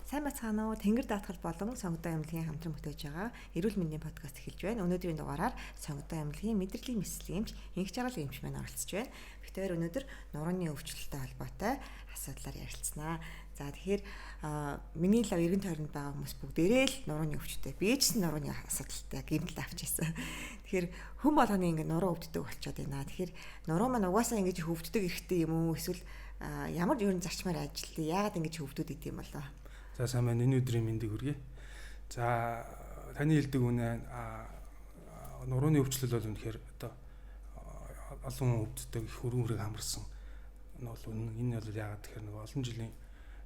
Сайн бацгаана уу? Тэнгэр даатгал болон сонгодоо эмнэлгийн хамтран бүтээж байгаа эрүүл мэндийн подкаст эхэлж байна. Өнөөдрийн дугаараар сонгодоо эмнэлгийн мэдрэлийн мэслэмж, инх чаргал эмч маань оролцож байна. Бид өнөөдөр нурууны өвчлөлттэй холбоотой асуудлаар ярилцсанаа. За тэгэхээр миний лав эргэн тойронд байгаа хүмүүс бүгдээрээ л нурууны өвчтэй. Би ч нурууны асуудалтай гэмтэл авч ирсэн. Тэгэхээр хүн болгоны ингэ нуруу өвддөг болчиход байна. Тэгэхээр нуруу маань угаасаа ингэж өвддөг эрэхтэй юм уу? Эсвэл ямар ерөн зарчмаар ажиллая? Яагаад ингэж өвдөд идэм болоо? За сайн байна. Энэ өдрийн мэндийг хүргэе. За таны хэлдэг үнэ нурууны өвчлөл бол үнэхээр одоо олон өвддөг их хөрөнгөнийг хамарсан. Энэ бол энэ бол яагаад тэгэхээр нэг олон жилийн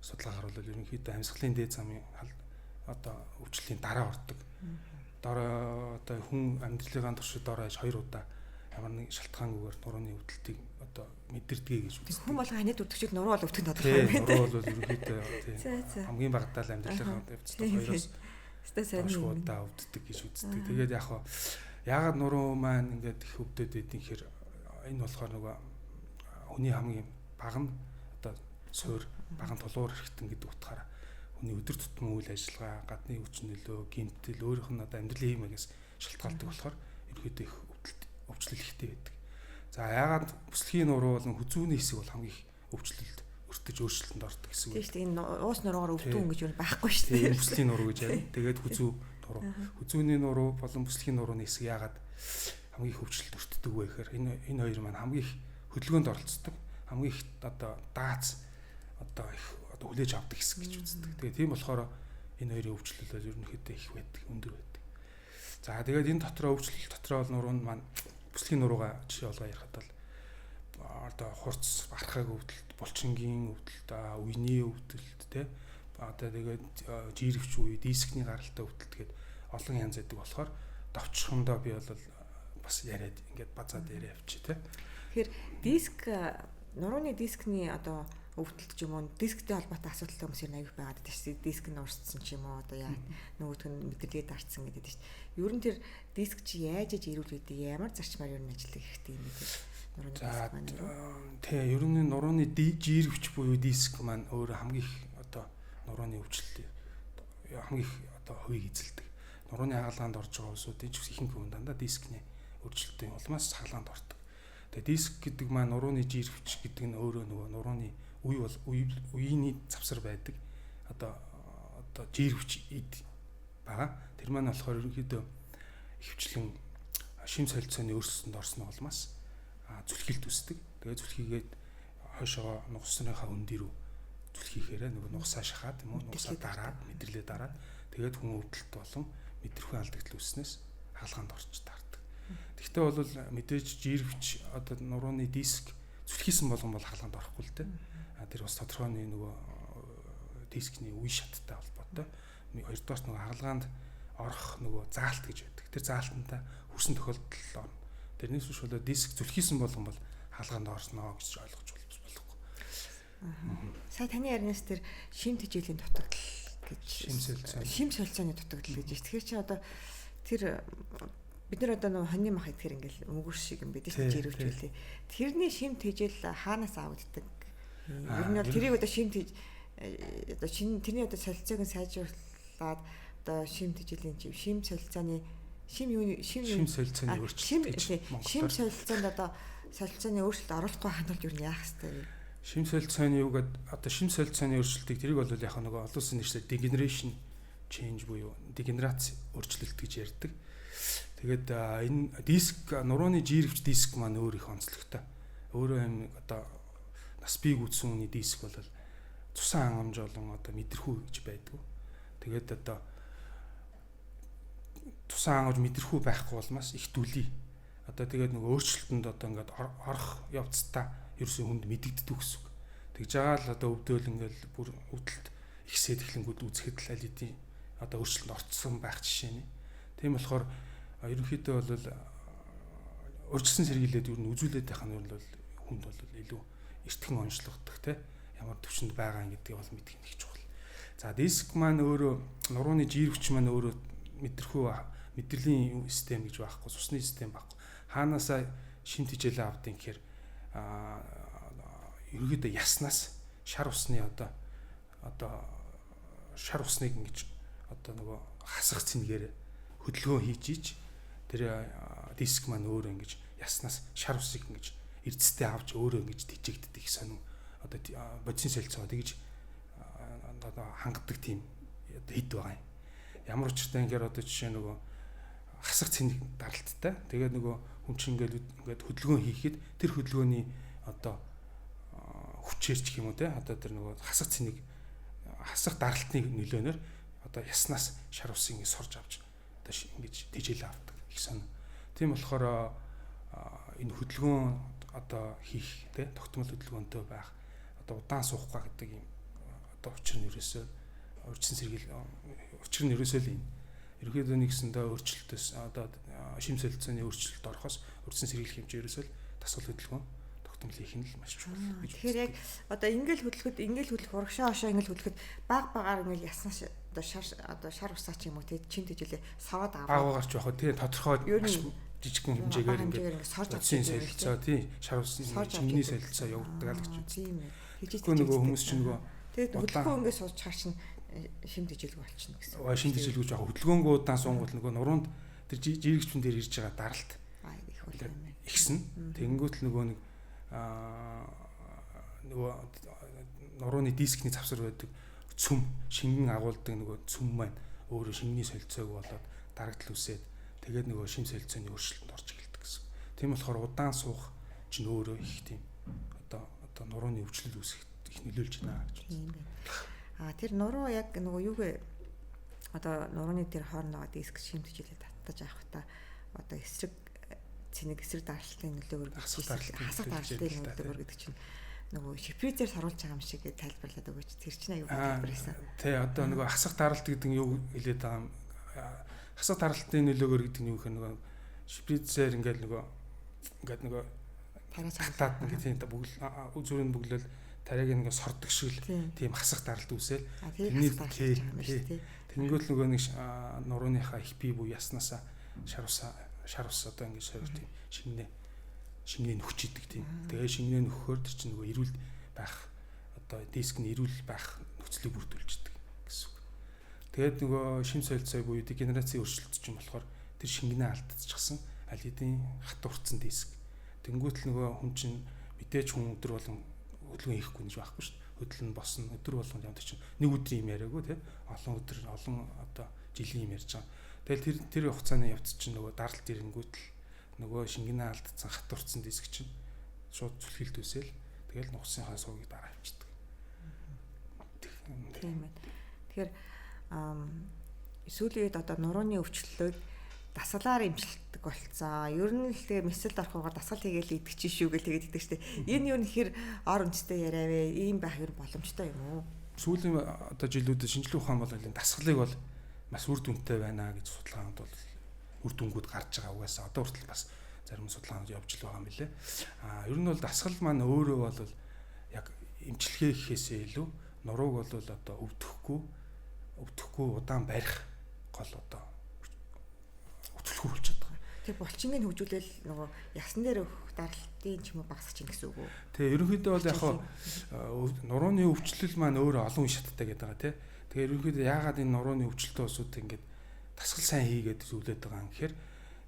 судалгаа харуулбал ерөнхийдөө амьсгалын дээд замын одоо өвчлөлийн дараа ордог. Дараа одоо хүн амьдралын туршид ороо 2 удаа ямар нэг шалтгаангүйгээр нурууны өвдөлтийг одоо мэдэрдэг гэж үздэг. Хүн болгоо ханид өвдөгчд нуруу бол өвдөх тодорхой юм байна. Нуруу бол ерөнхийдөө хамгийн багадаа л амьдралын явцад 2-оос шуудаа өвддөг гэж үздэг. Тэгээд яагаад нуруу маань ингээд их өвдөд байдгийг хэр энэ болохоор нөгөө хүний хамгийн бага нь одоо суур баган тулуур хэрэгтэн гэдэг утгаараа хүний өдөр тутмын үйл ажиллагаа, гадны хүч нөлөө, гэмтэл өөрийнх нь одоо амьдралын хэмээгээс шалтгаалдаг болохоор ерөөдөө их өвчлөл ихтэй байдаг. За яагаад бүслэгийн нуруу болон хүзүүний хэсэг бол хамгийн их өвчлөлд өртөж өөрчлөлтөнд ордог гэсэн үг. Тийм шүү дээ. Энэ уус нуруугаар өвдөн гэж юу байхгүй шүү дээ. Тийм бүслэгийн нуруу гэж ярина. Тэгээд хүзүү нуруу. Хүзүүний нуруу болон бүслэгийн нурууны хэсэг яагаад хамгийн их өвчлөлд өртдөг вэ гэхээр энэ хоёр маань хамгийн их хөдөлгөөнд оролцдог. Хамгийн их одоо даац одоо их одоо хүлээж авдаг хэсэг гэж үздэг. Тэгээд тийм болохоор энэ хоёрын өвчлөл бол ерөнхийдөө их байдаг, өндөр байдаг. За тэгээд энэ дотроо өвчлөл дотроо бол нуруу маань бүслэгийн нуруугаа жишээ олгоо ярихад бол одоо хурц архаг өвдөлт, булчингийн өвдөлт, үений өвдөлт тий одоо тэгээд жирвч үе, дискний гаралтай өвдөлт гээд олон янз байдаг болохоор давчхондоо би бол бас яриад ингээд базаад яриа авчи тий. Тэгэхээр нурууны дискний одоо өвдөлт ч юм уу дисктэй холбоотой асуудалтай хүмүүс ер нь аяг байгаад байдаг шүү дээ. Диск нь урсцсан ч юм уу одоо яа нөгөөх нь мэдрэлээ дарцсан гэдэг шүү дээ. Ер нь тэр диск чи яаж ирүүл гэдэг ямар зарчмаар ер нь ажиллах хэрэгтэй юм бэ? Нурууны диск маань. Тий, ер нь нурууны жирвч буюу диск маань өөр хамгийн их одоо нурууны өвчлөлт хамгийн их одоо хувийг эзэлдэг. Нурууны хаалгаанд орж байгаа улсуудын ч ихэнх хүн дандаа дискний өөрчлөлтийн улмаас хаалгаанд ордог. Тэгээ диск гэдэг маань нурууны жирвч гэдэг нь өөрөө нөгөө нурууны үеийн завсар байдаг. Одоо жирвч ид байгаа. Тэр маань болохоор ерөнхийдөө хөвчлэн шим солилцооны өөрчлөлтөнд орсон улмаас зүлхэлт үүсдэг. Тэгээ зүлхийгээд хойшоо нугасныхаа өнд рүү зүлхийхээрээ нөгөө нугасаа шахаад юм уу нугасаа дараад мэдрэлээ дараад тэгээд хүн өвдөлт болон мэдрэхүйн алдагдал үүснээс хаалгаанд орж таардаг. Тэгвэл бол мэдээж жирвч одоо нурууны диск зүлхийсэн болгон бол хаалгаанд орохгүй л дээ. Тэр бас тодорхой нөгөө дискний үе шаттай холбоотой. Хоёрдоорт нөгөө хаалгаанд орох нөгөө заалт гэж байдаг. Тэр заалтантай хүрсэн тохиолдол орно. Тэрнээс биш болоо диск зүлхийсэн болгон бол хаалгаанд орсноо гэж ойлгож болохгүй. Сая таны ярнаас тэр шим тэжээлийн дутагдал гэж шим солилцооны дутагдал гэж. Тэгэхээр чи одоо тэр бид нар одоо нөгөө хоньны мах идэхэр ингээл өнгөр шиг юм бид чинь жирвч үлээ. Тэрний шим тэжээл хаанаас авагддаг? Ер нь бол тэрийг одоо тэрний одоо солилцоог нь сайжруулад одоо шим тэжээлийн шим солилцооны шим солилцооны өөрчлөлт шим солилцоонд одоо солилцооны өөрчлөлт оруулахгүй хандлт юу яах хэвээр вэ? Шим солилцооны юугаад одоо шим солилцооны өөрчлөлтийг тэрийг бол яг нөгөө олон улсын нэршил degeneration change буюу дегенерац өөрчлөлт гэж ярьдаг. Тэгээд энэ диск нурууны жирвч диск маань өөр их онцлогтой. Өөрөө юм одоо нас бийг үтсэн үний диск бол цусан хангамж болон одоо мэдрэхүй гэж байдаг. Тэгээд одоо цусан хангамж мэдрэхүй байхгүй болмаас их дүлий. Одоо тэгээд нөгөө өөрчлөлтөнд одоо ингээд орох явцдаа ерөөсөө хүнд мэдэгддэг гэсэн үг. Тэгж байгаа л одоо өвдөөл ингээд бүр өвдөлт ихсээд эхлэнгүүд үзэхэд л алидийн одоо өөрчлөлтөнд орцсон байх жишээ нь. Тийм болохоор ерөнхийдөө бол урьдчилан сэргийлээд юу н үзүүлээд байх нь бол хүнд бол илүү эртхэн онцлогдох те ямар төвчөнд байгаа гэдгийг бол мэдэх нь их чухал. За диск маань өөрөө нурууны жирвч маань өөрөө мэдрэлийн систем гэж байхгүй, цусны систем байхгүй. Хаанаасаа шим тэжээлээ авдیں۔ Гэхээр ерөөдөө яснаас шар усны одоо шар усныг ингэж одоо нөгөө хасах цэнгээр хөдөлгөөн хийж ич тэр диск маань өөрөө ингэж яснаас шар усыг ингэж эрдэстэй авч өөрөө ингэж тижигддэг сонин одоо бодисын солилцоо тэгж одоо хангадаг тийм хэд байгаа юм. Ямар учиртай ингээд одоо жишээ нөгөө хасах цэник даралттай. Тэгээд нөгөө хүн чинь ингээд хөдөлгөөн хийхэд тэр хөдөлгөөний одоо хүчээр ч юм уу те одоо тэр нөгөө хасах цэник хасах даралтны нөлөөнөөр одоо яснаас шар усыг ингэ сорж авч одоо ингэж тижэл авдаг их сонь. Тийм болохоор энэ хөдөлгөөн одоо хийх те тогтмол хөдөлгөөнтэй байх одоо удаан суухгүй гэдэг юм одоо учир нь ерөөсөө урьдчилан сэргийл учир нь ерөөсөө л юм. Ерөнхийдөө нэгсэндээ өөрчлөлтөөс одоо шим солилцооны өөрчлөлт орохоос урьдчилан сэргийлэх хэмжээ ерөөсөө л дасгал хөдөлгөөн тогтмол хийх нь л маш чухал. Тэгэхээр яг одоо ингээл хөдөлгөх урагшаа хошоо ингээл хөдөлгөхөд баг ингээл яснаас одоо шар усаа ч юм уу тийм тэжээлээ сороод аваа. Багаар ч яг тийм тодорхой маш жижигхэн хэмжээгээр ингээд сорж авсан солилцоо тийм шар усны чингний солилцоо явагддаг л гэж үү. Тийм ээ. Тэгэхгүй нөгөө хүмүүс чинь нөгөө тэгээд хөдөлгөөн ингээд сууж чаар чинь шим тэжээлгүй болчихно гэсэн. Шим тэжээлгүй яг хөдөлгөөнгөө удаан суунгууд нөгөө нуруунд тэр жирэгчмэн дээр ирж байгаа даралт их бол юм байна. Ихсэн. Тэнгүүт л нөгөө нэг нөгөө нурууны дискний завсар байдаг цөм шингэн агуулдаг нөгөө цөм маань өөрөө шингэний солилцоог болоод дарагдал үсээд тэгээд нөгөө шим солилцооны өөрчлөлтөнд орж эхэлдэг гэсэн. Тийм болохоор удаан суух чинь өөрөө их тийм одоо нурууны өвчлөл үүсэхэд их нөлөөлж байна гэж байна. Тэр нуруу яг нөгөө юугээ одоо нурууны тэр хоорондоо диск шимтжүүлээд татаж авах та одоо эсрэг цэник эсрэг даралтын нөлөөгөөр хасах даралтын нөлөөгөөр гэдэг чинь нөгөө шипризээр саруулж байгаа юм шиг тайлбарлаад өгөөч. Тэр чинь аюу тайлбарласан. Тий одоо нөгөө хасах даралт гэдэг нь юу хэлээд байгаа юм? Хасах даралтын нөлөөгөөр гэдэг нь юу гэх нөгөө шипризээр ингээд нөгөө тариацаад ингээд тийм бүгд зүрийн бүглэл тариаг ингээд сордог шиг л тийм хасах даралт үүсэл. Тэнгүүт нөгөө нэг нурууныхаа их бие буй яснаасаа шар ус одоо ингээд сорих тийм шингэнээ нөхч идэг тийм. Тэгээ шингэнээ нөхөхөөр тэр чинь нөгөө эрүүл байх одоо дискний эрүүл байх нөхцөлийг бүрдүүлждэг гэсэн үг. Тэгээд нөгөө шим солилцоо буюу дегенерацийн өөрчлөлт чинь болохоор тэр шингэнээ алдчихсан аль хэдийн хат уртсан диск. Тэнгүүт л нөгөө хүн чинь мэдээж хүн өдөр болгон хөдөлгөөн хийхгүй гэж байхгүй шүү дээ. Хөдөлн босно өдөр болгон явдаг чинь нэг өдрийн юм яриаггүй тий. Олон одоо жилийн юм ярьж байгаа. Тэгэл тэр хугацааны явц чинь нөгөө даралт ирэнгүүт л нөгөө шингэнээ алдсан хат уртсан диск чинь шууд зүлхэлт үсэл тэгэл нугасынхаа суугийг дараа авчдаг. Тийм ээ. Тэгэхээр сүүлийн үед одоо нурууны өвчлөлөөг дасгалаар имчилдэг болцсон. Ер нь л тэгээ мессэлд орохгүйгээр дасгал хийгээл идэх чинь шүү гэж тэгээд идэг штеп. Энэ юу нэхэр ор үндэстэй яриавэ. Ийм байх ер боломжтой юм уу? Сүүлийн одоо жилүүдэд шинжилгээ ухаан болон дасгалыг бол бас үр дүнтэй байна гэж судалгаанд бол үр дүнгууд гарч байгаа угаасаа одоо хүртэл бас зарим судалгаанууд явж л байгаа юм билэ. Ер нь бол дасгал маань өөрөө бол яг эмчилгээ гэхээсээ илүү нурууг бол одоо өвдөхгүй удаан барих гол одоо өвчлөхүй болчиход байгаа. Тэр булчингийн хөгжүүлэл нөгөө ясан дээр өгөх даралтын ч юм уу багасч ин гэсэн үг үү? Тэгээ ерөнхийдөө бол яг нурууны өвчлөл маань өөрөө олон шаттай гэдэг байгаа тий. Тэгээ ерөнхийдөө яагаад энэ нурууны өвчлөлтөө усууд ингээд дасгал сайн хийгээд зүйлээд байгаа юм гэхээр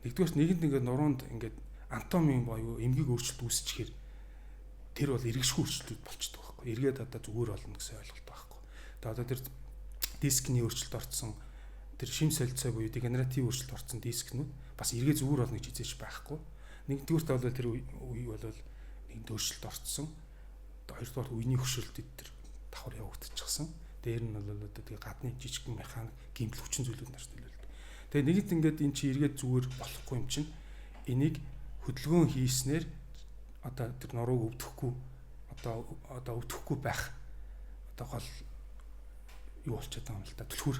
нэгдүгээрт нэгэнд нуруунд ингээд анатомийн боيو эмгэг өөрчлөлт үүсчихээр тэр бол эргэшгүй өөрчлөлтүүд болчихдог байхгүй. Эргээд одоо зүгээр болно гэсэн ойлголт байхгүй. Тэгээ одоо тэр дискний өөрчлөлт орцсон тэр шим солилцоо буюу дегенератив өөрчлөлт орцсон дискнүүд бас эргээ зүгээр болно гэж хизээч байхгүй. Нэгдүгээрт бол тэр үе бол нэгд өөрчлөлт орцсон. Одоо хоёрдугаар үений хөшөөлтөд тэр давхар явагдчихсан. Дээр нь бол одоо тэгээ гадны жижигхэн механик гимтэл хүчин зүйлүүд нарт нөлөөлдөг. Тэгээ нэгд ингээд эн чи эргээд зүгээр болохгүй юм чинь энийг хөдөлгөөн хийснээр одоо тэр нурууг өвдөхгүй одоо өвдөхгүй байх одоо гол юу болчиход байгаа юм л да. Түлхүүр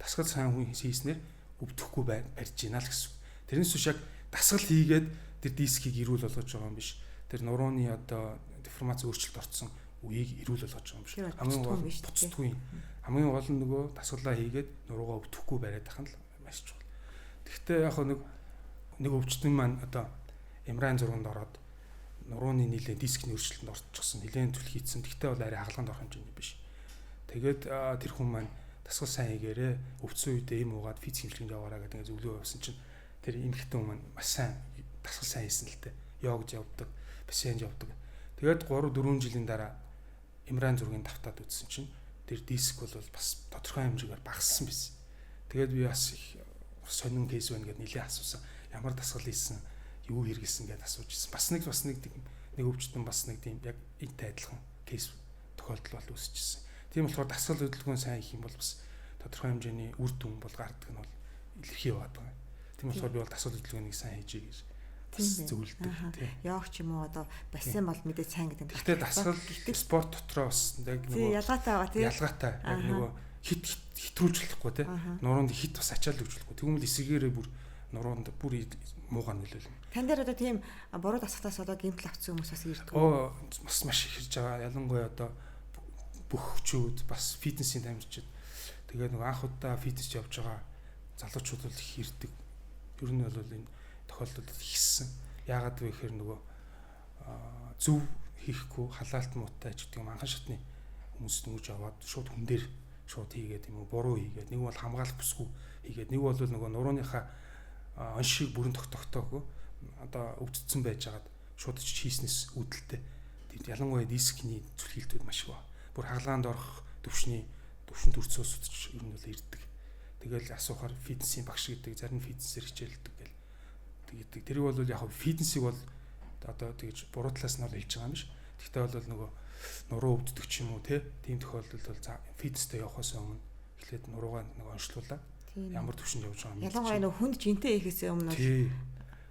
дасгал сайн хүн хийснээр өвдөхгүй барьж гинэ л гэсэн. Тэрнээс биш яг дасгал хийгээд тэр дискийг эрүүл болгож байгаа юм биш. Тэр нурууны одоо деформац өөрчлөлт орцсон үеийг эрүүл болгож байгаа юм биш. Хамгийн гол нь буцдаггүй. Хамгийн гол нь нөгөө дасгалаа хийгээд нуруугаа өвдөхгүй бариад тахын л маш чухал. Тэгэхдээ яг нэг өвчтөн маань одоо эмрайн зурганд ороод нурууны нийлээ дискний өөрчлөлтөнд орчихсон. Нилээн түлхийдсэн. Тэгтээ бол арай хагалгаанд орох хэмжээний биш. Тэгээд тэр хүн маань дасгал сайн хийгээрээ өвцсөн үедээ им уугаад физик хэмжлэгийн яваараа гэдэг ингээ зөвлөгөө явуулсан чинь тэр эмэгтэй хүн маань маш сайн дасгал сайн хийсэн л дээ. Йогд явдаг, бассейнд явдаг. Тэгээд 3 4 жилийн дараа Имран зургийн давтаад үзсэн чинь тэр диск бол бас тодорхой хэмжээгээр багассан байсан. Тэгээд би бас их сонин кейс байна гэдээ нэлээд асуусан. Ямар дасгал хийсэн, юу хэрэгэлсэн гэдээ асууж ирсэн. Бас нэг өвчтөн бас нэг тийм яг энтэй адилхан кейс тохиолдол бол үүсчихсэн. Тийм болохоор дасгал хөдөлгөөн сайн хийх юм бол бас тодорхой хэмжээний үр дүн бол гардаг нь бол илэрхий яваад байгаа. Тийм болохоор би бол дасгал хөдөлгөөнийг сайн хийж гэж зөвлөдөг. Йог ч юм уу одоо бассейн бол мэдээ сайн гэдэг. Гэхдээ дасгал спорт дотроо бас яг нөгөө ялгаатай байгаа тийм. Ялгаатай. Яг нөгөө хитрүүлжлэхгүй тийм. Нуруунд хит бас ачаал өгчлөхгүй. Тэгвэл эсрэгээрээ бүр нуруунд бүр муугаа нөлөөлнө. Тань дээр одоо тийм буруу дасгалтаас одоо гэмтэл авцсан хүмүүс бас ирдэг. Бас маш их ирж байгаа. Ялангуяа одоо бүх хүчүүд бас фитнесийн дамжчид. Тэгээд нөгөө анх удаа фитнес явж байгаа залуучууд бол их ирдэг. Ер нь бол энэ тохиолдолд ихсэн. Яагаад вэ гэхээр нөгөө зөв хийхгүй халаалт муутай ч гэдэг юм анхан шатны хүмүүс нүж аваад шууд хүн дээр шууд хийгээд юм уу буруу хийгээд нэг бол хамгаалах бүсгүй хийгээд нэг бол нөгөө нурууныхаа оншиг бүрэн тогтооггүй одоо өвдсөн байжгаад шууд хийснээс үүдэлтэй. Ялангуяа дискний зүлхийлтүүд маш их ба. Бүр хаалгаанд орох төвшин төрцөөсөд ч ер нь бол ирдэг. Тэгэл асуухаар фитнесийн багш гэдэг зарим фитнесээр хичээлдэг гэл тэгдэг. Тэр бол яг фитнесийг бол одоо тэгж буруу талаас нь бол хэлж байгаа юм биш. Гэхдээ бол нөгөө нуруу өвддөг ч юм уу тийм тохиолдолд бол фитнестэй явахаас өмнө эхлээд нуруугаа нэг онцлуулаад ямар төвшөнд явж байгаа юм. Ялангуяа нөгөө хүнд жинтэй ихээс өмнө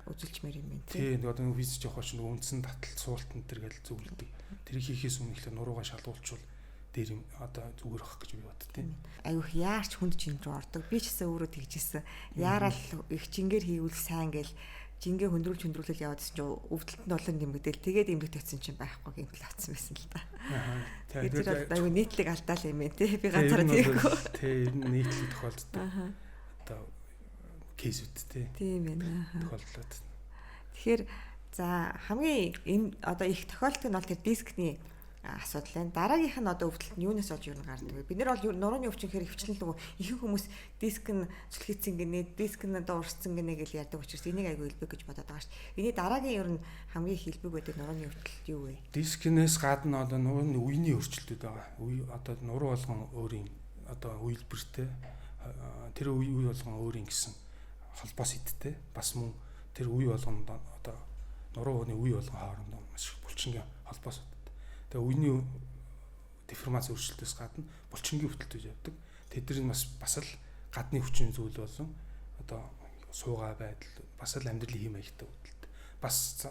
үзүүлчмээр юм байна тийм. Тэгээд одоо нөгөө физик явах чинь нөгөө үндсэн татал суулт энэ төр гэж зөвлөдөг. Тэр хийхээс өмнө эхлээд нуруугаа шалгуулчвал дээр юм одоо зүгээр ах гэж би боддог тийм. Айгүйх яарч хүнд жин рүү ордог. Би ч гэсэн өөрөө тэгжсэн. Яарал их жингээр хийвэл сайн гэл жингээ хөндрүүлж яваадсэн чинь өвдөлтөнд олон нэмэгдээл тэгээд эмгэгт татсан чинь байхгүй гэмтэл авсан байсан л да. Тэгээд айгүй нийтлэг алдаал юм ээ тий. Би ганцаараа тийггүй. Тий, ер нь нийтлэг тохиолддог. Одоо кейсүүд тий. Тийм ээ. Тохиолдлууд. Тэгэхээр за хамгийн одоо их тохиолддог нь бол тэр дискний асуудал байна. Дараагийнх нь одоо өвдөлт нь юунаас олж юу гардаг вэ? Бид нар бол нурууны өвчин гэхээр хөвчлэн л ихэнх хүмүүс диск нь сүлхийцэн гинэ, диск нь одоо урсцсан гинэ гэж ярьдаг учраас энийг айгүй илбэг гэж бодоод байгаа шүү дээ. Эний дараагийн ер нь хамгийн их илбэг байдаг нурууны өвдөлт юу вэ? Дискнээс гадна одоо нурууны үений өөрчлөлтүүд байгаа. Одоо нуруу болгон өөрийн одоо үйлбэртэй тэр үе болгон өөрийн гэсэн холбоос идтэй. Бас мөн тэр үе болгонд одоо нурууны үе болгон хоорондоо маш булчингийн холбоос. Тэгээ үений деформац өөрчлөлтөөс гадна булчингийн өвдөлтөд явдаг. Тэдний бас л гадны хүчин зүйл болон одоо суугаа байдал бас л амьдралын хэм маягтай өвдөлт. Бас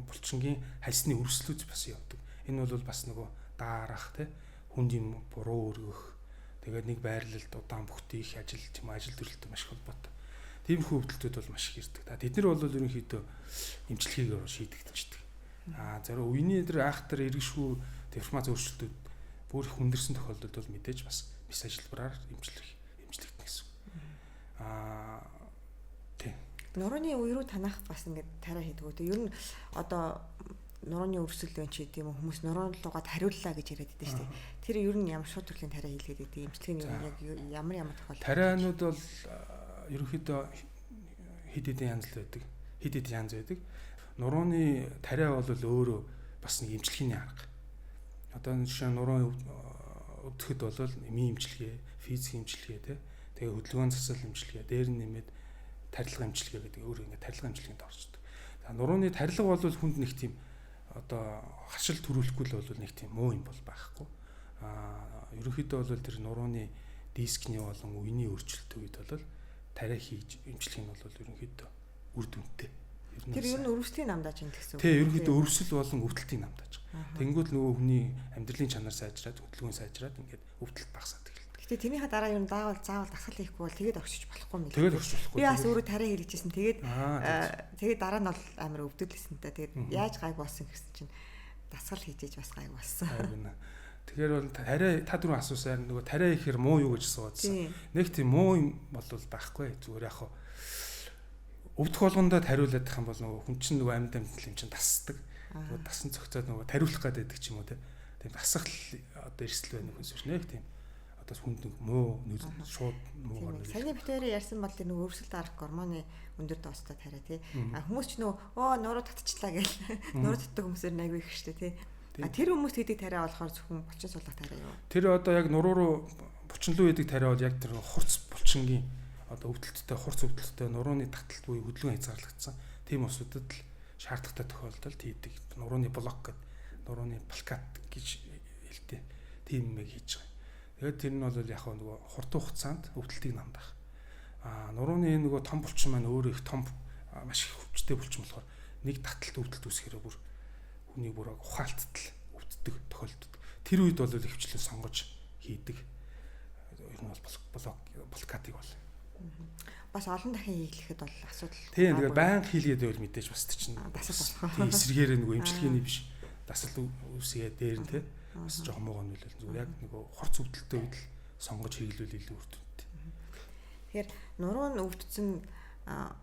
булчингийн хальсны өрсөлдөж бас явдаг. Энэ бол бас нөгөө даарах тий хүнд юм буруу өргөх. Тэгээд нэг байрлалд удаан бүхтийх ажил төрөлтөд маш холбоотой. Тиймэрхүү өвдөлтүүд бол маш их ирдэг. Тэд нар бол ерөнхийдөө эмчилгээгээр шийдэгдчихдэг. Зарим үений дээр айхтар эргэшгүй деформац өөрчлөлтүүд бүр их хүндэрсэн тохиолдолд бол мэдээж бас бис ажилбараар эмчлэгдэх гэсэн. Тийм. Нурууны үе рүү танах бас ингээд тариа хийдгүү. Тэг ер нь одоо нурууны өрсөлд байна ч гэдэм хүмүүс нуруунд лугаад хариуллаа гэж яриад байдаг шүү дээ. Тэр ер нь ямар шууд төрлийн тариа хийлгээд байдаг. Эмчилгээний яг ямар тохиолдол. Тарианууд бол ерөнхийдөө хэд хэдэн янз байдаг. Хэд хэдэн янз байдаг. Нурууны тариа бол өөрөө бас нэг эмчилгээний арга. Одоо жишээ нь нуруу өвдөхэд бол эмийн эмчилгээ, физик эмчилгээ тэгээ хөдөлгөөн засал эмчилгээ, дээр нь нэмээд тарилга эмчилгээ гэдэг өөр ингэ тарилга эмчилгээнд орчдөг. За нурууны тарилга бол хүнд нэг тийм одоо хашил төрүүлэхгүй л бол нэг тийм муу юм бол байхгүй. Ерөнхийдөө бол тэр нурууны дискний болон үений өөрчлөлт үед бол тариа хийж эмчилгээ нь бол ерөнхийдөө үр дүнтэй. Тэр ер нь өрөвслийн намдааж юм гэсэн үг. Тий, ерөнхийдөө өрөвсөл болон өвдөлтийн намдааж. Тэнгүүд нөгөө хүний амьдралын чанар сайжраад, хөдөлгөөн сайжраад ингээд өвдөлт багасаад эхэлдэг. Гэтэ тэрнийхээ дараа ер нь заавал дасгал хийхгүй бол тэгээд огшиж болохгүй юм. Тэгээд огшиж болохгүй. Би бас өөрөө тариа хийлгэжсэн. Тэгээд дараа нь бол амар өвдөлсэн та. Тэгээд яаж гайг болсон гэсэн чинь дасгал хийжээж бас гайг болсон. Тэгэхээр бол тариа та дөрөв асуусаар нөгөө тариа ихээр муу юу гэж асуусан. Нэг тийм муу юм бол байхгүй. Зүгээр яг хаа өвдөх болгондоо тариулаад тах юм бол нөгөө хүн чинь нөгөө амьд юм чинь тасдаг. Нөгөө тасан цогцоод нөгөө тариулах гэдэг ч юм уу тийм дасгал одоо эрсдэл байна хүнс биш нэг тийм одоо хүнд муу шууд муугаар нөлөөлөх. Саяны битүүрийн ярьсан бол тэр нөгөө өрсөлд арах гормоны өндөр доостой тариа тий. Хүмүүс ч нөгөө нуруу татчихлаа гэл нуруу татдаг хүмүүсээр айгүй их штэ тий. Тэр хүмүүс тэдэг тариа болохоор зөвхөн булчин суулгах тариа юу? Тэр одоо яг нуруу руу булчин руу идэг тариа бол яг тэр хурц булчингийн одоо өвдөлттэй хурц өвдөлттэй нурууны таталт буюу хөдөлгөөн хязгаарлагдсан тийм усудад л шаардлагатай тохиолдолд хийдэг. Нурууны блок гэдэг нурууны плакат гэж хэлдэг. Тийм юм хийж байгаа. Тэгээд тэр нь бол яг нөгөө хурдан хугацаанд өвдөлтийг намдах. Нурууны нөгөө том булчин маань өөрөө их том маш их хүчтэй булчин болохоор нэг таталт өвдөлт үүсгэхээр бүр хүний бүр ухаалттай өвддөг тохиолддог. Тэр үед бол хөвчлэн сонгож хийдэг. Ер нь бол блокатыг бол. Бас олон дахин хийлгэхэд бол асуудал. Тийм тэгээд байнга хийлгээд байвал мэдээж бас чинь дасал болох. Тийм эсрэгээр нөгөө эмчилгээний биш дасал үсгээ дээр нь те бас жоохон мууган нөлөөлөл. Зүгээр яг нөгөө хорц өвдөлттэй үед л сонгож хийлгүүл илүү үр дүнтэй. Тэгэхээр нуруу нь өвдсөн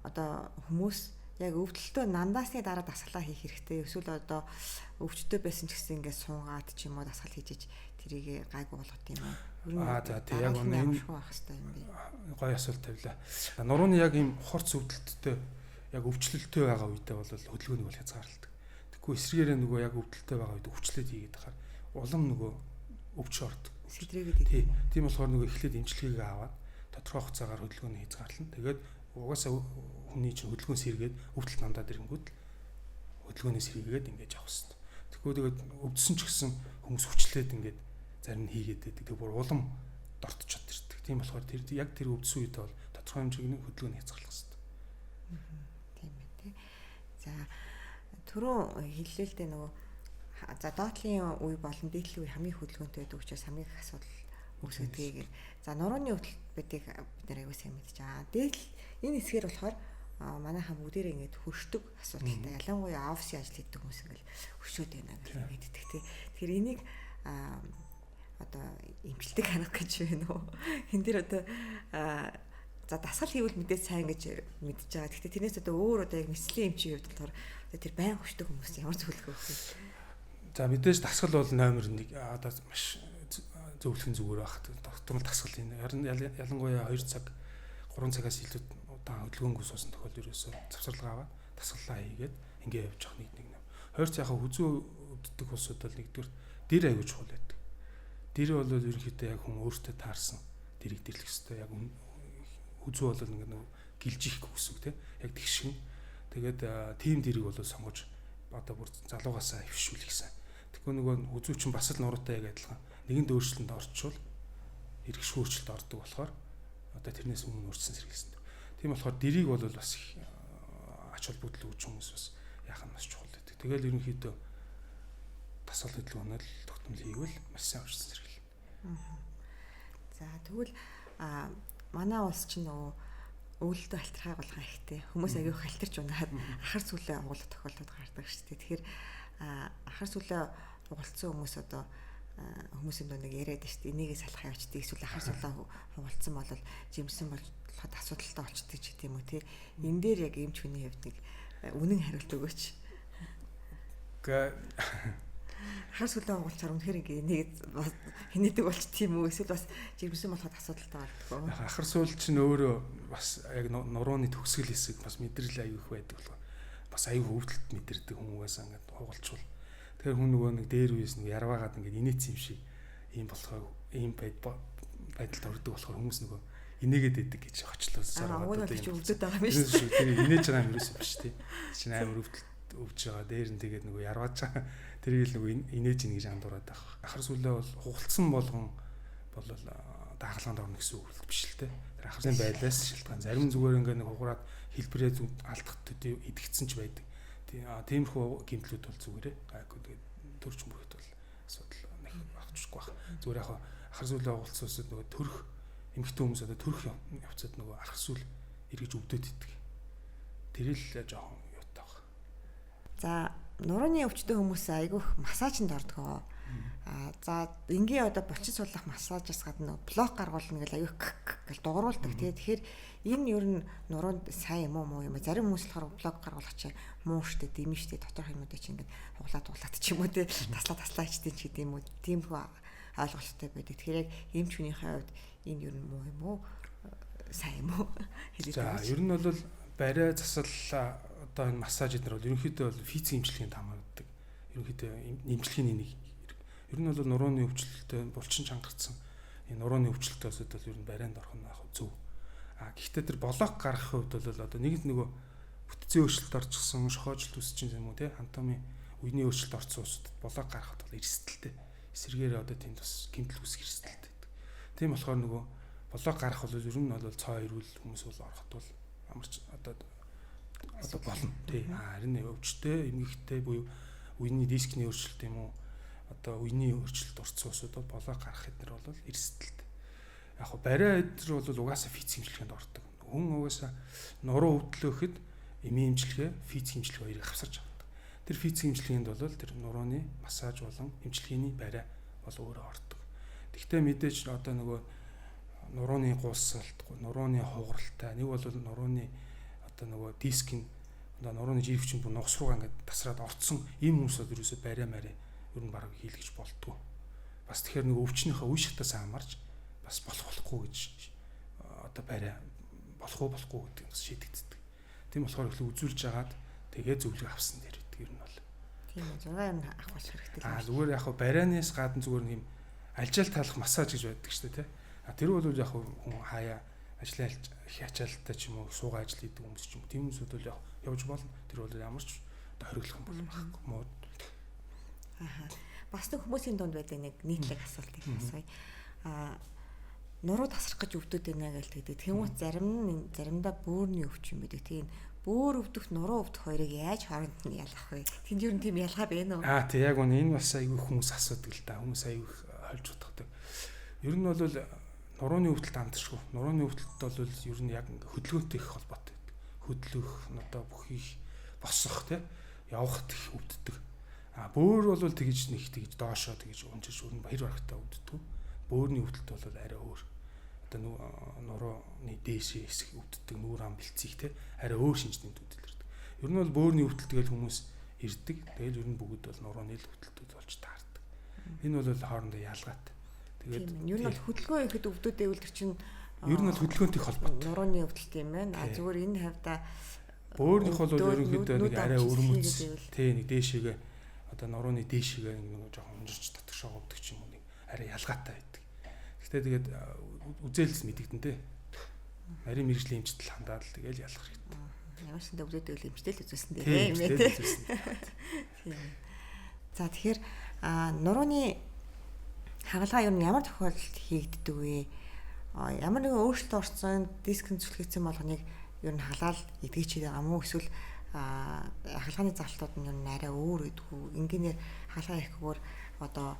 одоо хүмүүс яг өвдөлтөө нандаасны дараа дасгалаа хийх хэрэгтэй. Эсвэл одоо өвчтөй байсан ч гэсэн ингээд суугаад ч юм уу дасгал хийж тэрийг гайгүй болгох юм уу? За тий яг энэ гоё асуулт тавилаа. Нурууны яг ийм хорц өвдөлттэй яг өвчлөлттэй байгаа үедээ бол хөдөлгөөнийг бол хязгаарладаг. Тэгэхгүй эсрэгээрээ нөгөө яг өвдөлттэй байгаа үед өвчлөлт хийгээд тахаар улам нөгөө өвч ордог. Сэтрээгээд тий. Тийм болохоор нөгөө эхлээд эмчилгээг аваад тодорхой хугацаагаар хөдөлгөөнийг хязгаарлана. Тэгээд угаасаа хүний чинь хөдөлгөөн сэргээд өвдөлт намдаад ирэнгүүт хөдөлгөөний сэргээгээд ингэж явах хэрэгтэй. Тэгэхгүй тэгээд өвдсөн ч гэсэн хүмүүс хүчлээд ингэж зарим нь хийгээд байдаг. Тэг бүр улам дортчод ирдэг. Тийм болохоор тэр яг тэр өвдсөн үед бол тодорхой хэмжээний хөдөлгөөний хязгаарлах хэрэгтэй. Тийм ээ тий. За түрүү хэллээ л дээ нөгөө за доотлын үе болон дээдлийн үе хамгийн хөдөлгөөнтэй байдаг учраас хамгийн их асуудал үүсгэдэг. За нурууны өвдөлт бидийг бид нэр аягүй сайн мэдж байгаа. Дээдл энэ хэсгээр болохоор манайхаа бүгдээрээ ингэж хөршдөг асуудалтай. Ялангуяа офисын ажил хийдэг хүмүүс ингээл хөшөөд байна гэж мэддэг тий. Тэгэхээр энийг одоо имчилдэг ханах гэж байна уу? Хин дээр одоо за дасгал хийвэл мэдээ сайн гэж мэдж байгаа. Гэхдээ тэрнээс одоо өөр одоо яг нислэгийн эмчийн хувьд болохоор тэр байн хөшдөг хүмүүс ямар зөвлөгөө өгөх вэ? За мэдээж дасгал бол номер 1 одоо маш зөвлөх нь зүгээр байх. Тогтмол дасгал энэ. Ялангуяа 2 цаг 3 цагаас илүү удаан хөдөлгөөнгүй суусан тохиолдолд ерөөсөө завсарлага аваад дасгалаа хийгээд ингээ явж явах нэг. Хоёр цаахаа хүзүү өвддөг улсууд бол нэгдүгээр дэр аягүй чухал байдаг. Дэр бол ерөнхийдөө яг хүн өөртөө таарсан дэрийг дэрлэх хэрэгтэй. Яг хүзүү бол ингээ нэг гэлжих гэсэн үг тийм. Яг тэгшин. Тэгээд тим дэрийг бол сонгож одоо бүр залуугаасаа хөвшүүлэх гэсэн. Тэгэхгүй нөгөө хүзүү чинь бас л нуруутай яг адилхан. Нэгэнд өөрчлөлтөнд орчвол эргэж өөрчлөлт ордог болохоор одоо тэрнээс өмнө өөрчлөсөн сэргийлсэн. Тийм болохоор дэрийг бол бас их ач холбогдол өгч хүмүүс бас яах нь бас чухал байдаг. Тэгэл ерөнхийдөө дасгал хөдөлгөөнөд л тогтмол хийвэл маш сайн өөрчлөсөн сэргийлнэ. За тэгвэл манай улс чинь нөгөө өвөлтөө алтрахаа болгоо ихтэй. Хүмүүс аягүй халтарч унаад ахар сүлээ угуулах тохиолдол гардаг шүү дээ. Тэгэхээр ахар сүлээ угуулсан хүмүүс одоо хүмүүсийн нэг яриад шүү дээ. Энийгээ салах явчдаг. Эсвэл ахар сүлээ угуулсан бол жимсэн болоход асуудалтай болчдөг ч гэдэм үү те. Энэ дээр яг эмч хүний хувьд нэг үнэн хариулт өгөөч. Ахар сүлээ угуулчаар үнэхээр энийг хинэдэг болчих тийм үү? Эсвэл бас жимсэн болоход асуудалтай болдог. Ахар сүл чинь өөрөө бас яг нурууны төгсгөл хэсэг бас мэдрэл аягүй их байдаг болохоор бас аягүй өвдөлт мэдэрдэг хүмүүс ингээд угуулчвал. Тэгэхээр хүн нөгөө нэг дээр үес нэг ярваагаад ингээд инээц юм шиг ийм болохоо ийм байдалд ордог болохоор хүмүүс нөгөө инээгээд идэг гэж хочлуулсаар одоо тийм өвдөд байгаа юм шүү дээ. Тэр инээж байгаа юм ерөөсөө биш тийм. Чинь амар өвдөлт өвж байгаа. Дээр нь тэгээд нөгөө ярвааж байгаа. Тэрийг л нөгөө инээж ийн гэж андуураад байх. Ахар сүлээ бол хугалцсан болгон бол дагалгаанд орно гэсэн үг биш л дээ. Тэр ахарын байлаас шилтгаан. Зарим зүгээр ингээд нэг хугараад хэлбэрээ алдах төдий идэгцсэн ч байдаг. Тиймэрхүү гэмтлүүд бол зүгээрээ гайгүй тэгээд төрч мөрөхд бол асуудал нэг багчгүй баг. Зүгээр яг ахар сүлээ хугалцсаас нөгөө төрөх эмэгтэй хүмүүс одоо төрөх явцад нөгөө ахар сүл эргэж өвдөд идэг. Тэр л жоохон юутай баг. За нурууны өвчтөй хүмүүс айгүйх массажинд ордог. За энгийн одоо булчин суулгах массажаас гадна блок гаргуулна гэл аюух гэл дууруулдаг тий. Тэгэхээр энэ ер нь нуруунд сайн юм уу муу юм. Зарим хүмүүс болохоор блок гаргуулах чинь муу штэ, дэмэн штэ, доторх юмудыг чинь ингээд хуглаад ч юм уу тий. Таслаа ичдэн ч гэдэм үү. Тиймэрхүү ойлголттой байдаг. Тэгэхээр яг эмч хүнийхээ хувьд энэ юу муу юм уу? Сайн юм уу? За ер нь бол бариа засал одоо энэ массаж эднэр бол ерөнхийдөө бол физик эмчилгээнд хамаардаг. Ерөнхийдөө эмчилгээний нэг хэрэг. Ер нь бол нурууны өвчлөлтөд булчин чангацсан энэ нурууны өвчлөлтөөс бол ер нь барианд орох нь яг зөв. Гэхдээ тэр блок гаргах хувьд бол одоо нөгөө бүтцийн өөрчлөлт орчихсон, шохоожилт үүсэж юм уу те анатомийн үений өөрчлөлт орсон улсуудад блок гаргахад бол эрсдэлтэй. Эсрэгээр одоо тэнд бас гэмтэл үүсэх эрсдэлтэй. Тийм болохоор нөгөө блок гарах бол ер нь бол цоо ирүүл хүмүүс бол ороход бол амарч одоо болно тий. Харин өвчтэй, эмгэгтэй буюу үений дискний өөрчлөлт юм уу одоо үений өөрчлөлт орсон улсуудад блок гарах эднэр бол эрсдэлтэй. Яг хөө бариа эднэр бол угаасаа физик эмчилгээнд ордог. Хүн угаасаа нуруу өвдлөөхөд эмийн эмчилгээ, физик эмчилгээ хоёрыг хавсарч авдаг. Тэр физик эмчилгээнд бол тэр нурууны массаж болон эмчилгээний бариа бол өөрөө ордог. Гэхдээ мэдээж одоо нөгөө нурууны гуулсалт, нурууны хугаралтай, нэг бол нурууны одоо нөгөө дискийн одоо нурууны жиргэвчин бүр нугас руугаа ингээд тасраад орцсон ийм хүмүүсд ерөөсөө бариа мараа ер нь бараг хийлгэж болтгоо. Бас тэгэхээр нөгөө өвчнийхээ үе шатаас хамаарч бас болохгүй гэж одоо бариа болохгүй гэдэг нь шийдэгддэг. Тийм болохоор их үзүүлж агаад тэгээ зөвлөгөө авсан дээр гэдэг ер нь бол. Тийм үү 6 юм авах болох хэрэгтэй. Зүгээр яг барианаас гадна зүгээр нэг юм альжаал таалах массаж гэж байдаг шүү дээ тий. Тэр бол яг хүн хаяа ажлын их ачаалттай ч юм уу суугаа ажил хийдэг хүмүүс ч юм уу тийм хүмүүсүүд бол явж болно. Тэр бол ямар ч хориглох юм бол байхгүй муу. Бас нэг хүмүүсийн дунд байдаг нэг нийтлэг асуулт их асууя. Нуруу тасрах гэж өвдөд байна гэдэг. Тэнгуут заримдаа бөөрийн өвч юм байдаг. Тийм бөөр өвдөх, нуруу өвдөх хоёрыг яаж хооронд нь ялгах вэ? Тэнд юу тийм ялгаа байна уу? Тий яг энэ бас айгүй хүмүүс асуудаг л да. Хүмүүс айгүй хольж утгадаг. Ер нь бол нурууны өвдөлт амтшгүй. Нурууны өвдөлт бол ер нь яг хөдөлгөөнтэй их холбоотой байдаг. Хөдлөх, одоо бүхий босох тий явахд их өвддөг. Бөөр бол тэгж доошоо тэгж унжиж өрн баяр барагтаа өвддөг. Бөөрийн өвдөлт бол арай өөр. Одоо нурууны дээшээ хэсэг өвддөг, нүүр ам бэлцгийг те арай өөр шинжтэй өвдөлт ирдэг. Ер нь бол бөөрийн өвдөлт тэгэл хүмүүс ирдэг. Тэгэл ер нь бүгд бол нурууны л өвдөлтүүд болж таардаг. Энэ бол хоорондоо ялгаатай. Тэгээд ер нь бол хөдөлгөөн ихэд өвдөд эвлэр чинь ер нь бол хөдөлгөөнтэй холбоотой. Нурууны өвдөлт юм байна. Зүгээр энэ хавьда бөөрийнх бол ерөнхийдөө нэг арай өрмөц те нэг дээшээгээ одоо нурууны дээшээгээ нэг жоохон унжирч татгшаа өвдөг ч юм уу нэг арай ялгаатай байдаг. Гэхдээ тэгээд үзээлс мэдэгдэн те. Нарийн мэрэгжлийн эмчтэл хандаад л тэгэл ялах хэрэгтэй. Ямар ч өвдөд эвлэр эмчтэл үзүүлсэн дээ юм ээ те. За тэгэхээр нурууны хагалгаа юу ямар тохиолдолд хийгддэг вэ? Ямар нэгэн өөрчлөлт орсон дискэн зүлгэсэн болгоныг ер нь халаал эдгэж байгаа мó эсвэл хагалгааны залтууд нь ер нь арай өөр гэдгүү. Ингээр хагалгаа хийхгүйгээр одоо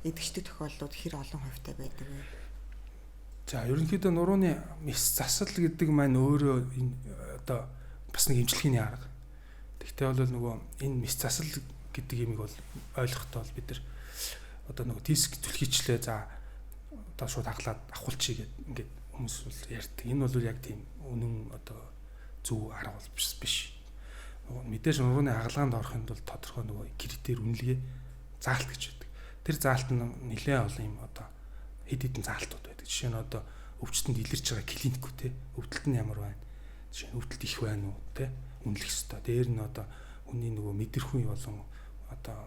эдгчдэг тохиолдлууд хэр олон хувьтай байдаг вэ? За ерөнхийдөө нурууны мис засал гэдэг маань өөрөө одоо бас нэг эмчилгээний арга. Тэгвэл бол нөгөө энэ мис засал гэдэг юмыг бол ойлгохдоо бид нар одоо нөгөө диск зүлхийчлээ за одоо шууд хаглаад авахулчий гэдэг ингээд хүмүүс бол ярьдаг. Энэ бол яг тийм үнэн одоо зөв арга бол биш. Мэдээж нурууны хагалгаанд орохын тулд тодорхой нөгөө критерий үнэлгээ заалт гэж байдаг. Тэр заалт нь нэлээд олон юм одоо хэд хэдэн заалтууд байдаг. Жишээ нь одоо өвчтөнд илэрч байгаа клиникүү те өвдөлт нь ямар байна? Жишээ нь өвдөлт их байна уу те үнэлэх ёстой. Дээр нь одоо хүний нөгөө мэдрэхүйн болон одоо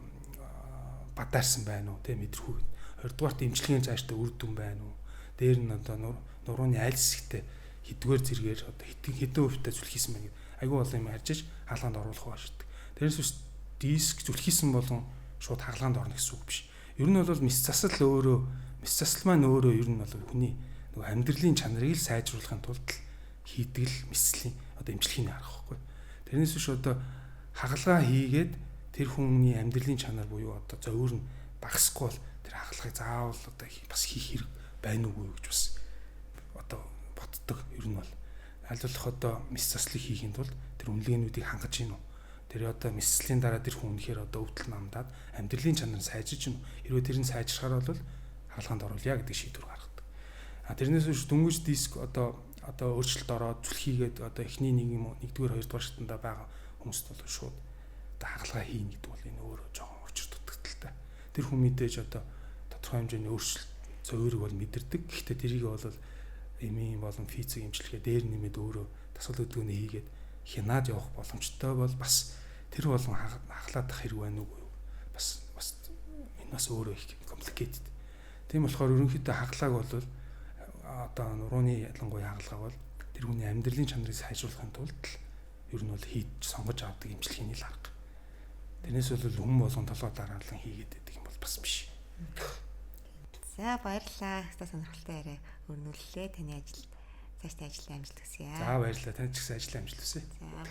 бадаарсан байна уу те мэдрэхүй. 20 дугаарт эмчилгээний цааштай үр дүн байна уу? Дээр нь одоо нурууны аль хэсэгтээ хэдгээр зэргээр одоо хэдэн хувьтай зүлхийсэн байна гэдэг айгүй олон юм харж хаалганд оруулах ба шүү дээ. Тэрээс биш диск зүлхийсэн болон шууд хаалганд орно гэсэн үг биш. Ер нь бол мис засал маань өөрөө ер нь бол хүний нөгөө амьдралын чанарыг л сайжруулахын тулд хийдэг л мислийн одоо эмчилгээний арга байхгүй. Тэрнээс биш одоо хагалгаа хийгээд тэр хүний амьдралын чанар буюу одоо зовир нь багасгүй бол тэр хагалгыг заавал одоо бас хийх хэрэг байна уугүй гэж бас одоо боддог. Ер нь бол аль болох одоо мис заслыг хийхин тулд тэр үнэлгээнүүдийг хангаж гин үү. Тэр одоо мислийн дараа тэр хүн үнэхээр одоо өвдөл намдаад амьдралын чанар сайжиж гин үү. Хэрвээ тэр нь сайжрахаар бол хаалганд оруулъя гэдэг шийдвэр гаргадаг. Тэрнээс биш дөнгөж диск одоо өөрчлөлт ороод зүлхийгээд одоо эхний нэгдүгээр хоёрдугаар шатанда байгаа хүмүүст бол шууд одоо хаалгаа хийн гэдэг бол энэ өөрөө жоохон учир дутагдaltaй. Тэр хүн мэдээж одоо тодорхой хэмжээний өөрчлөлт зөвөрөг бол мэдэрдэг. Гэхдээ тэрийг бол эмийн болон физик эмчилгээ дээр нэмээд өөрөө дасгал хөдөлгөөний хийгээд хянаад явах боломжтой бол бас тэр болон хаглаадах хэрэг байна уу? Бас энэ бас өөрөө их complicated. Тийм болохоор ерөнхийдөө хаглааг бол одоо нурууны ялангуяа хагалгаа бол тэр хүний амьдралын чанарыг сайжруулахын тулд ер нь бол хийж сонгож авдаг эмчилгээний л арга. Тэрнээс бол хүн болгон толгой дараалан хийгээд байдаг юм бол бас биш. За баярлалаа. Хэвээ сонирхолтой яриа өрнүүллээ. Таны ажил цаашдаа ажил амжилт хүсье. За баярлалаа. Танд ч гэсэн ажил амжилт хүсье. За